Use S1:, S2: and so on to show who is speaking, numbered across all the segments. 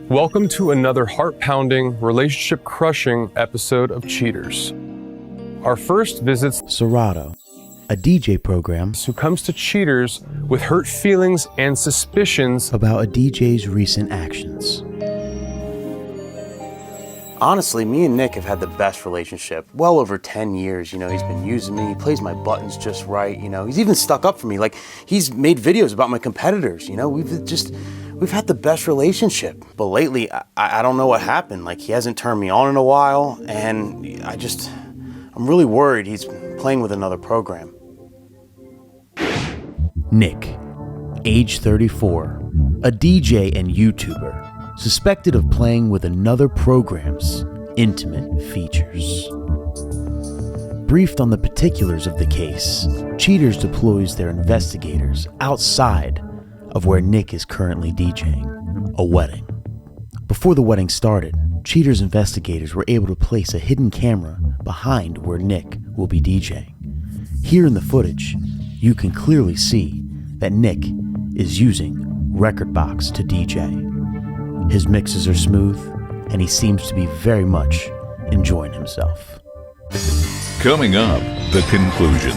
S1: Welcome to another heart-pounding, relationship-crushing episode of Cheaters. Our first visits
S2: Serato, a DJ program
S1: who comes to Cheaters with hurt feelings and suspicions
S2: about a DJ's recent actions.
S3: Honestly, me and Nick have had the best relationship. Well over 10 years, he's been using me, he plays my buttons just right, he's even stuck up for me. Like, he's made videos about my competitors, we've had the best relationship. But lately, I don't know what happened. Like, he hasn't turned me on in a while, and I'm really worried he's playing with another program.
S2: Nick, age 34, a DJ and YouTuber, suspected of playing with another program's intimate features. Briefed on the particulars of the case, Cheaters deploys their investigators outside of where Nick is currently DJing, a wedding. Before the wedding started, Cheaters investigators were able to place a hidden camera behind where Nick will be DJing. Here in the footage, you can clearly see that Nick is using rekordbox to DJ. His mixes are smooth, and he seems to be very much enjoying himself.
S4: Coming up, the conclusion.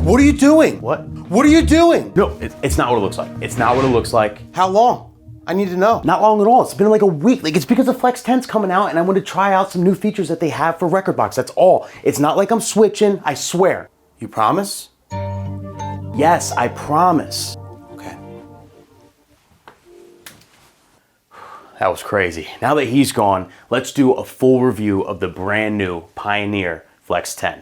S3: What are you doing?
S2: What?
S3: What are you doing?
S2: No, it's not what it looks like. It's not what it looks like.
S3: How long? I need to know.
S2: Not long at all. It's been like a week. It's because the FLX10's coming out, and I want to try out some new features that they have for rekordbox. That's all. It's not like I'm switching. I swear.
S3: You promise?
S2: Yes, I promise.
S3: Okay.
S2: That was crazy. Now that he's gone, let's do a full review of the brand new Pioneer FLX10.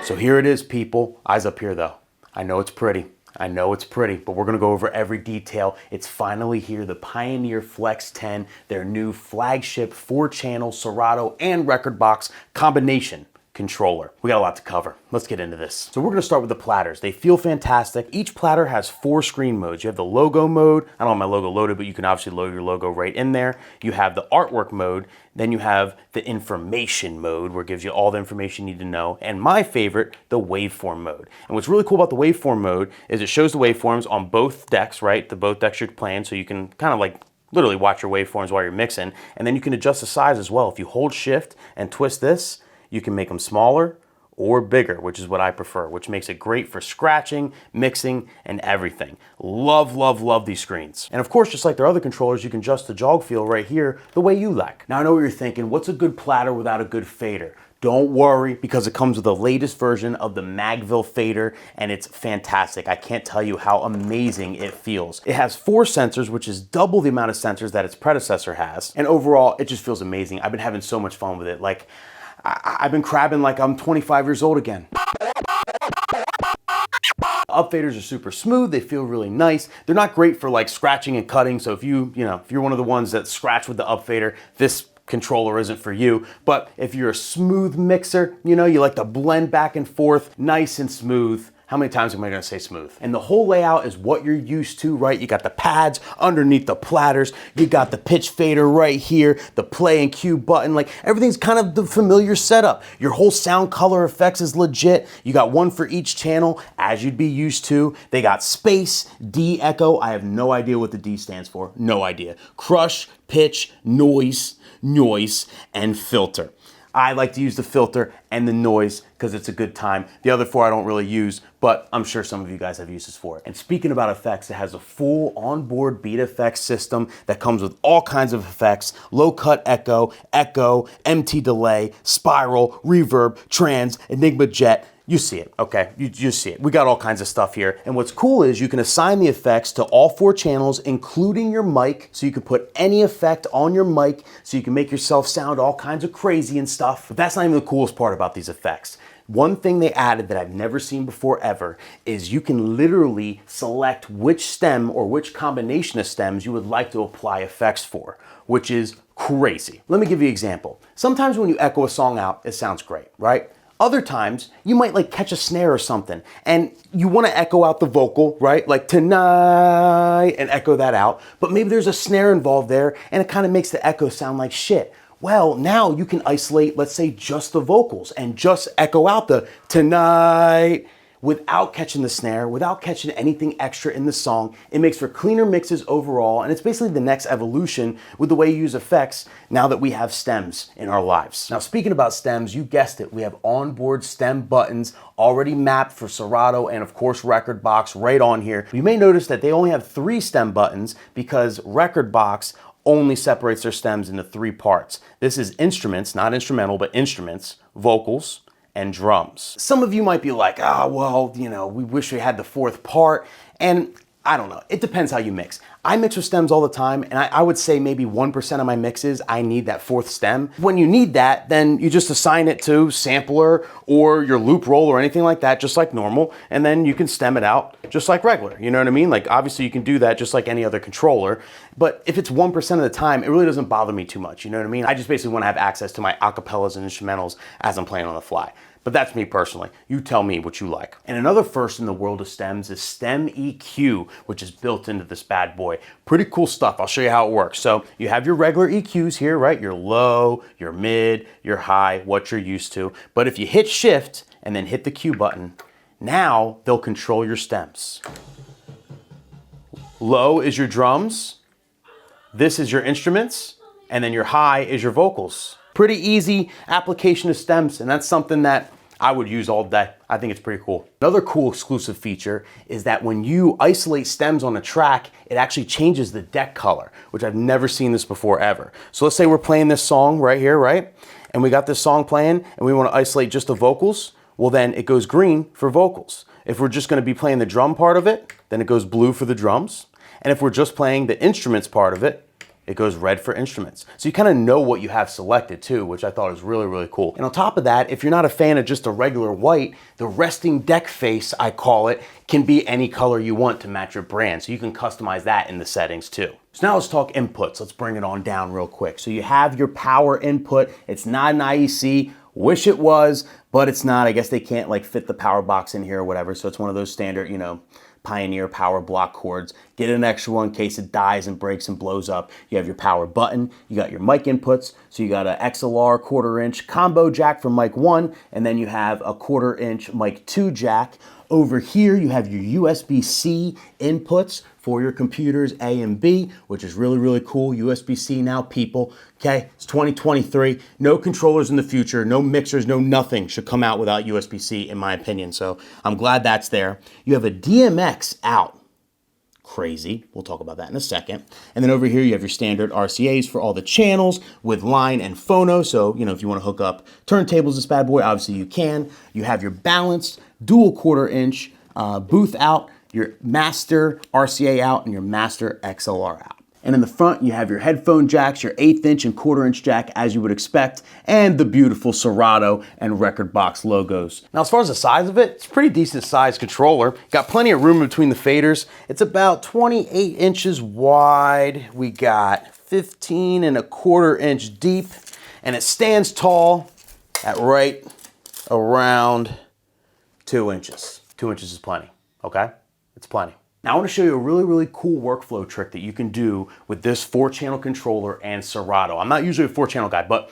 S2: So here it is, people. Eyes up here, though. I know it's pretty. But we're gonna go over every detail. It's finally here, the Pioneer FLX10, their new flagship 4-channel Serato and rekordbox combination controller. We got a lot to cover. Let's get into this. So we're gonna start with the platters. They feel fantastic. Each platter has 4 screen modes. You have the logo mode. I don't have my logo loaded, but you can obviously load your logo right in there. You have the artwork mode. Then you have the information mode, where it gives you all the information you need to know. And my favorite, the waveform mode. And what's really cool about the waveform mode is it shows the waveforms on both decks, right? Both decks you're playing, so you can kind of like literally watch your waveforms while you're mixing. And then you can adjust the size as well. If you hold shift and twist this, you can make them smaller or bigger, which is what I prefer, which makes it great for scratching, mixing, and everything. Love, love, love these screens. And of course, just like their other controllers, you can adjust the jog feel right here the way you like. Now I know what you're thinking, what's a good platter without a good fader? Don't worry, because it comes with the latest version of the Magville fader, and it's fantastic. I can't tell you how amazing it feels. It has 4 sensors, which is double the amount of sensors that its predecessor has. And overall, it just feels amazing. I've been having so much fun with it. Like, I've been crabbing like I'm 25 years old again. Up faders are super smooth. They feel really nice. They're not great for like scratching and cutting. So if you're one of the ones that scratch with the up fader, this controller isn't for you. But if you're a smooth mixer, you like to blend back and forth, nice and smooth. How many times am I gonna say smooth? And the whole layout is what you're used to, right? You got the pads underneath the platters, you got the pitch fader right here, the play and cue button, like everything's kind of the familiar setup. Your whole sound color effects is legit. You got one for each channel, as you'd be used to. They got space, D, echo. I have no idea what the D stands for, no idea. Crush, pitch, noise, and filter. I like to use the filter and the noise because it's a good time. The other 4 I don't really use, but I'm sure some of you guys have uses for it. And speaking about effects, it has a full onboard beat effects system that comes with all kinds of effects: low cut echo, MT delay, spiral, reverb, trans, Enigma jet. You see it, okay? You see it. We got all kinds of stuff here. And what's cool is you can assign the effects to all 4 channels, including your mic, so you can put any effect on your mic, so you can make yourself sound all kinds of crazy and stuff. But that's not even the coolest part about these effects. One thing they added that I've never seen before ever is you can literally select which stem or which combination of stems you would like to apply effects for, which is crazy. Let me give you an example. Sometimes when you echo a song out, it sounds great, right? Other times, you might like catch a snare or something and you want to echo out the vocal, right? Like tonight, and echo that out. But maybe there's a snare involved there and it kind of makes the echo sound like shit. Well, now you can isolate, let's say, just the vocals and just echo out the tonight without catching the snare, without catching anything extra in the song. It makes for cleaner mixes overall, and it's basically the next evolution with the way you use effects now that we have stems in our lives. Now, speaking about stems, you guessed it, we have onboard stem buttons already mapped for Serato and of course rekordbox right on here. You may notice that they only have 3 stem buttons because rekordbox only separates their stems into 3 parts. This is instruments, not instrumental, but instruments, vocals, and drums. Some of you might be like, well, you know, we wish we had the 4th part. And I don't know, it depends how you mix. I mix with stems all the time, and I would say maybe 1% of my mixes, I need that 4th stem. When you need that, then you just assign it to sampler or your loop roll or anything like that, just like normal, and then you can stem it out just like regular, you know what I mean? Like, obviously you can do that just like any other controller, but if it's 1% of the time, it really doesn't bother me too much, you know what I mean? I just basically wanna have access to my acapellas and instrumentals as I'm playing on the fly. But that's me personally. You tell me what you like. And another first in the world of stems is Stem EQ, which is built into this bad boy. Pretty cool stuff. I'll show you how it works. So you have your regular EQs here, right? Your low, your mid, your high, what you're used to. But if you hit shift and then hit the Q button, now they'll control your stems. Low is your drums. This is your instruments. And then your high is your vocals. Pretty easy application of stems, and that's something that I would use all day. I think it's pretty cool. Another cool exclusive feature is that when you isolate stems on a track, it actually changes the deck color, which I've never seen this before ever. So let's say we're playing this song right here, right? And we got this song playing and we want to isolate just the vocals. Well, then it goes green for vocals. If we're just going to be playing the drum part of it, then it goes blue for the drums. And if we're just playing the instruments part of it, it goes red for instruments. So you kind of know what you have selected too, which I thought was really, really cool. And on top of that, if you're not a fan of just a regular white, the resting deck face, I call it, can be any color you want to match your brand. So you can customize that in the settings too. So now let's talk inputs. Let's bring it on down real quick. So you have your power input. It's not an IEC. Wish it was, but it's not. I guess they can't like fit the power box in here or whatever. So it's one of those standard, you know, Pioneer power block cords. Get an extra one in case it dies and breaks and blows up. You have your power button. You got your mic inputs. So you got an XLR 1/4 inch combo jack from mic 1, and then you have a 1/4 inch mic 2 jack. Over here, you have your USB-C inputs for your computers A and B, which is really, really cool. USB-C now, people. Okay, it's 2023. No controllers in the future, no mixers, no nothing should come out without USB-C, in my opinion. So I'm glad that's there. You have a DMX out. Crazy. We'll talk about that in a second. And then over here, you have your standard RCAs for all the channels with line and phono. So, you know, if you want to hook up turntables, this bad boy, obviously you can. You have your balanced dual 1/4 inch booth out, your master RCA out, and your master XLR out. And in the front, you have your headphone jacks, your 1/8 inch and 1/4 inch jack, as you would expect, and the beautiful Serato and rekordbox logos. Now, as far as the size of it, it's a pretty decent sized controller. Got plenty of room between the faders. It's about 28 inches wide. We got 15 1/4 inch deep, and it stands tall at right around 2 inches. 2 inches is plenty, okay? It's plenty. Now I want to show you a really, really cool workflow trick that you can do with this 4-channel controller and Serato. I'm not usually a 4-channel guy, but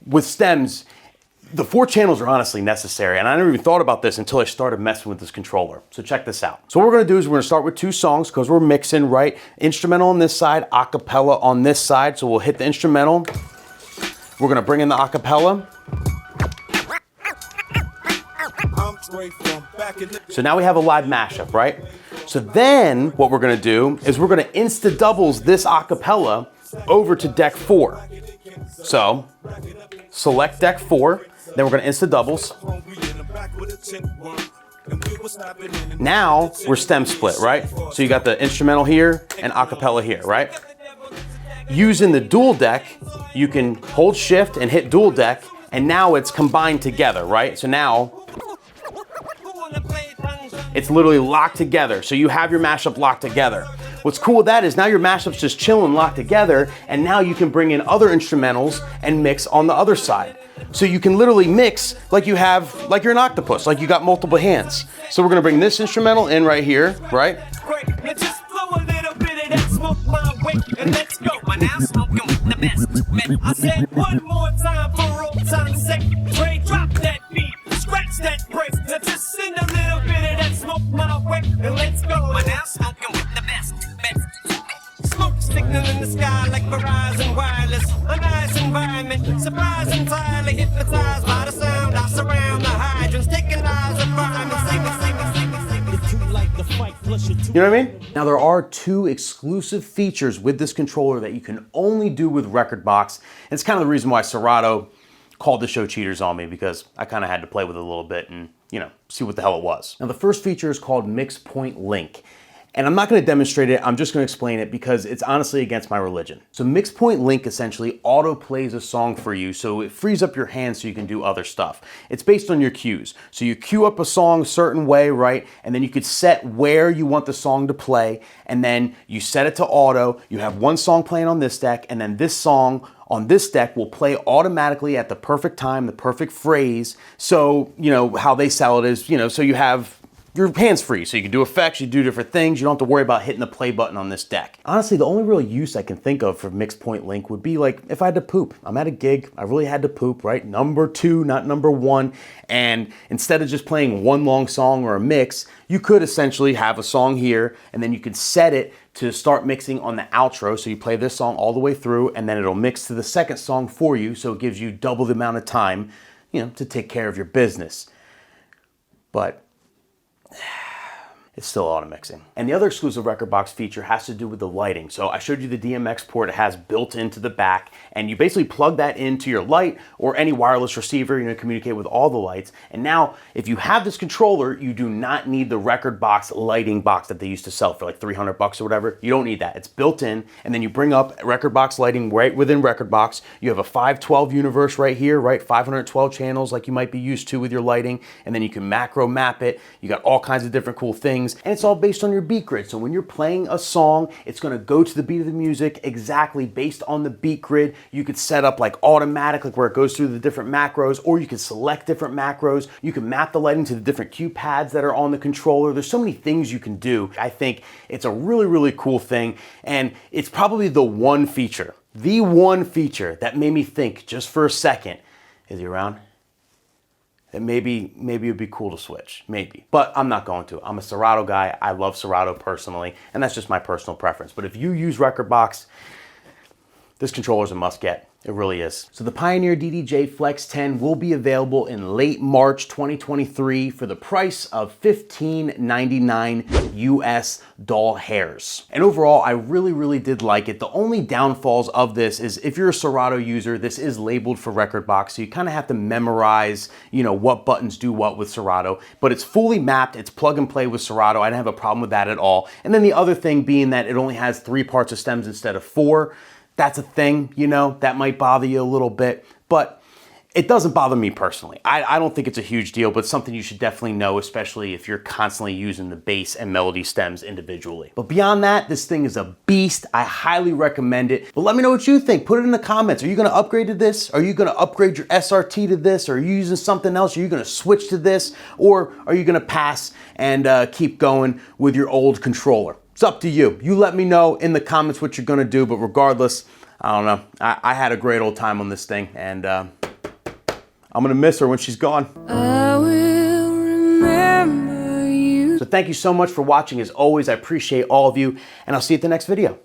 S2: with stems, the 4 channels are honestly necessary, and I never even thought about this until I started messing with this controller. So check this out. So what we're gonna do is we're gonna start with 2 songs because we're mixing, right? Instrumental on this side, acapella on this side. So we'll hit the instrumental. We're gonna bring in the acapella. So now we have a live mashup, right? So then what we're gonna do is we're gonna insta-doubles this acapella over to deck 4. So select deck 4, then we're gonna insta-doubles. Now we're stem split, right? So you got the instrumental here and acapella here, right? Using the dual deck, you can hold shift and hit dual deck, and now it's combined together, right? So now it's literally locked together. So you have your mashup locked together. What's cool with that is now your mashup's just chilling locked together, and now you can bring in other instrumentals and mix on the other side. So you can literally mix like you have, like you're an octopus, like you got multiple hands. So we're gonna bring this instrumental in right here, right?
S5: way, and let's go. But now smoking with the best. Man, I said one more time for old time's sake. Ray, drop that beat, scratch that brace. Now just send a little bit of that smoke my way, and let's go. But now smoking with the best. Smoke signal in the sky like Verizon Wireless. A nice environment, surprise entirely hypnotized by the sound. I surround the hydrants, taking lives of firemen.
S2: You know what I mean? Now there are two exclusive features with this controller that you can only do with rekordbox. And it's kind of the reason why Serato called the show cheaters on me, because I kind of had to play with it a little bit and, you know, see what the hell it was. Now the first feature is called Mix Point Link. And I'm not going to demonstrate it, I'm just going to explain it because it's honestly against my religion. So Mix Point Link essentially auto plays a song for you, so it frees up your hands so you can do other stuff. It's based on your cues. So you cue up a song a certain way, right? And then you could set where you want the song to play, and then you set it to auto. You have one song playing on this deck, and then this song on this deck will play automatically at the perfect time, the perfect phrase. So, you know, how they sell it is, you know, so you have your hands free, so you can do effects, you do different things, you don't have to worry about hitting the play button on this deck. Honestly, the only real use I can think of for Mix Point Link would be like if I had to poop. I'm at a gig, I really had to poop, right? Number 2, not number 1. And instead of just playing one long song or a mix, you could essentially have a song here, and then you could set it to start mixing on the outro. So you play this song all the way through, and then it'll mix to the second song for you, so it gives you double the amount of time, you know, to take care of your business. But it's still auto mixing. And the other exclusive rekordbox feature has to do with the lighting. So I showed you the DMX port it has built into the back, and you basically plug that into your light or any wireless receiver, you know, communicate with all the lights. And now, if you have this controller, you do not need the rekordbox lighting box that they used to sell for like $300 or whatever. You don't need that. It's built in, and then you bring up rekordbox lighting right within rekordbox. You have a 512 universe right here, right? 512 channels like you might be used to with your lighting, and then you can macro map it. You got all kinds of different cool things. And it's all based on your beat grid. So when you're playing a song, it's gonna go to the beat of the music exactly based on the beat grid. You could set up like automatic, like where it goes through the different macros, or you can select different macros. You can map the lighting to the different cue pads that are on the controller. There's so many things you can do. I think it's a really, really cool thing. And it's probably the one feature that made me think just for a second, is he around? That maybe it'd be cool to switch, maybe. But I'm not going to. I'm a Serato guy. I love Serato personally, and that's just my personal preference. But if you use rekordbox, this controller's a must get. It really is. So the Pioneer DDJ-FLX10 will be available in late March 2023 for the price of $15.99 US doll hairs. And overall, I really, really did like it. The only downfalls of this is if you're a Serato user, this is labeled for rekordbox, so you kind of have to memorize, you know, what buttons do what with Serato. But it's fully mapped, it's plug and play with Serato. I didn't have a problem with that at all. And then the other thing being that it only has 3 parts of stems instead of 4. That's a thing, you know, that might bother you a little bit, but it doesn't bother me personally. I don't think it's a huge deal, but something you should definitely know, especially if you're constantly using the bass and melody stems individually. But beyond that, this thing is a beast. I highly recommend it. But let me know what you think. Put it in the comments. Are you gonna upgrade to this? Are you gonna upgrade your SRT to this? Are you using something else? Are you gonna switch to this? Or are you gonna pass and keep going with your old controller? It's up to you. You let me know in the comments what you're gonna do, but regardless, I don't know. I had a great old time on this thing, and I'm gonna miss her when she's gone.
S6: I will remember you.
S2: So thank you so much for watching. As always, I appreciate all of you, and I'll see you at the next video.